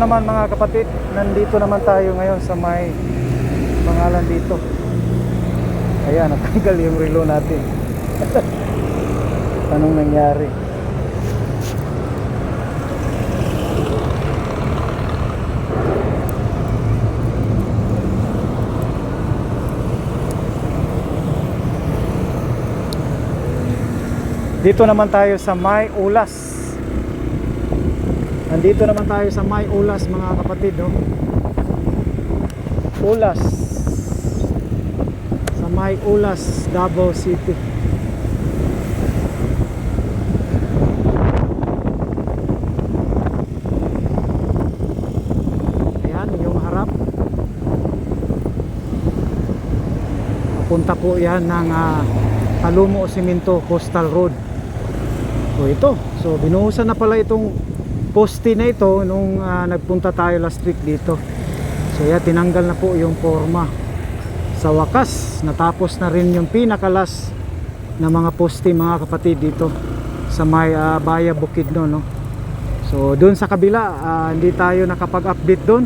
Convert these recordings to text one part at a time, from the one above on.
naman mga kapatid, nandito naman tayo ngayon sa may pangalan dito. Ayan, natanggal yung relo natin. Anong nangyari? Dito naman tayo sa May Ulas. Nandito naman tayo sa May Ulas mga kapatid, no? Ulas. Sa May Ulas, Davao City. Ayan, yung harap. Papunta po yan ng Talumo Cemento Coastal Road. So ito, so binuhusan na pala itong poste na ito nung nagpunta tayo last week dito. So yan, tinanggal na po yung forma. Sa wakas, natapos na rin yung pinakalas na mga poste mga kapatid dito sa may Baya Bukidnon, no? So doon sa kabila, hindi tayo nakapag-update doon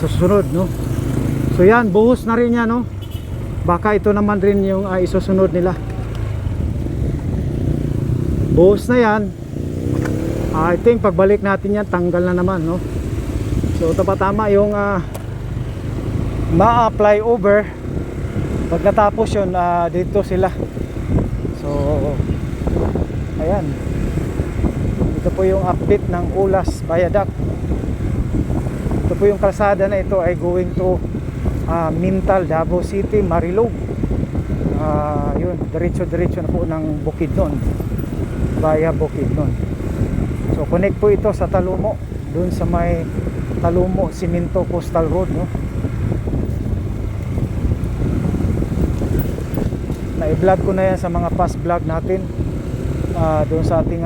sa susunod, no? So yan, buhos na rin yan, no? Baka ito naman rin yung isusunod nila. Buhos na yan. I think pagbalik natin yan, tanggal na naman, no? So ito pa tama yung ma-apply over. Pag natapos yun, dito sila. So ayan, ito po yung update ng Ulas Viaduct. Ito po yung kalsada na ito ay going to Mintal, Davao City, Marilog. Yun, diretso-diretso na po ng Bukidnon, via Bukidnon. So connect po ito sa Talumo, dun sa may Talumo Cemento Coastal Road, no? Na-vlog ko na yan sa mga past vlog natin, dun sa ating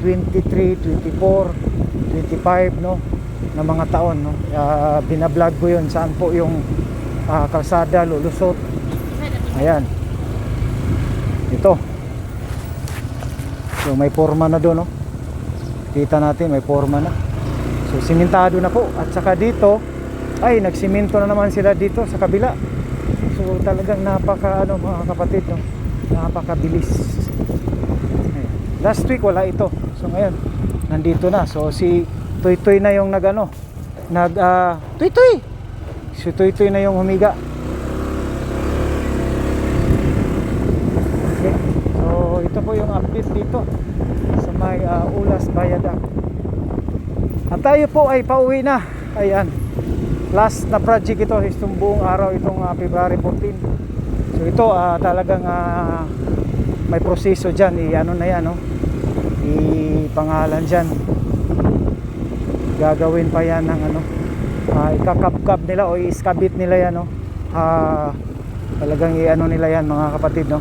23, 24, 25, no, na mga taon, no? Binablog ko yun saan po yung kalsada lulusot. Ayan, ito. So may forma na doon, no? Kita natin may forma na. So simentado na po. At saka dito ay nagsimento na naman sila dito sa kabila. So talagang napaka mga kapatid, no? Napakabilis. Ayan. Last week wala ito. So ngayon nandito na. So si Toy na yung Toy. Si Toy na yung humiga. Okay. So ito po yung update dito sa may Ulas Viaduct. At tayo po ay pauwi na. Ayan, last na project ito, itong buong araw, itong February 14. So ito talagang may proseso dyan, ano na yan, no? Pangalan dyan, gagawin pa yan ng ikakabkab nila o iskabit nila yan, no? Talagang nila yan mga kapatid, no?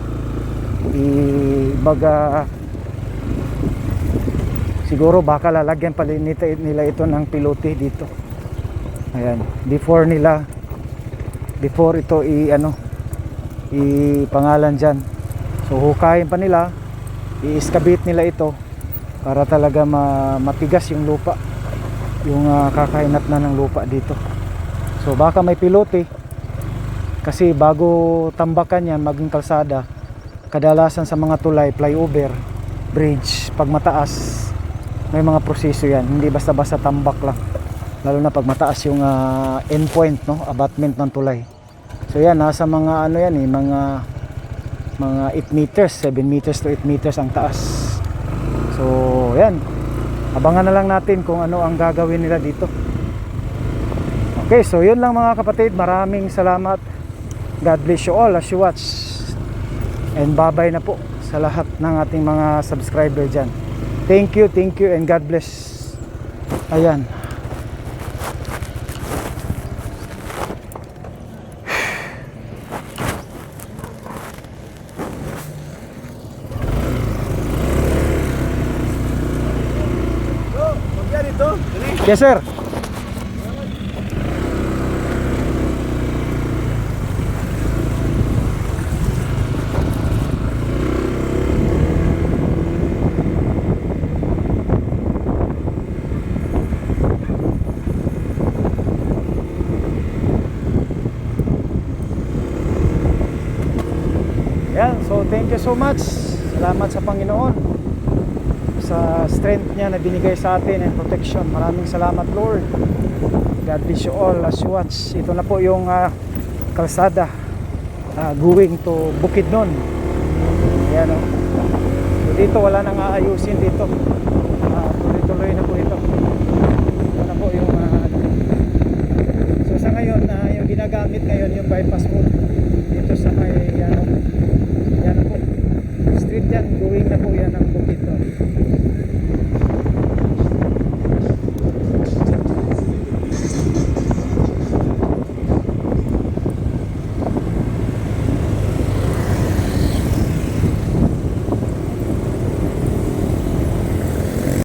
Siguro baka lalagyan pa nila ito ng pilote dito. Ayan, before ito pangalan dyan. So hukayin pa nila, i-excavate nila ito para talaga matigas yung lupa, yung kakainat na ng lupa dito. So baka may pilote, kasi bago tambakan yan maging kalsada, kadalasan sa mga tulay, flyover, bridge, pag mataas may mga proseso yan, hindi basta-basta tambak lang, lalo na pag mataas yung endpoint, no, abutment ng tulay. So yan, nasa mga mga 8 meters, 7 meters to 8 meters ang taas. So yan, abangan na lang natin kung ano ang gagawin nila dito. Okay, so yun lang mga kapatid, maraming salamat. God bless you all as you watch, and bye bye na po sa lahat ng ating mga subscriber dyan. Thank you and God bless. Ayan. Yes sir. Yan, so thank you so much. Salamat sa Panginoon sa strength niya na binigay sa atin and protection. Maraming salamat, Lord. God bless you all as you watch. Ito na po yung kalsada going to Bukidnon. Yan, oh. So dito wala nang aayusin dito.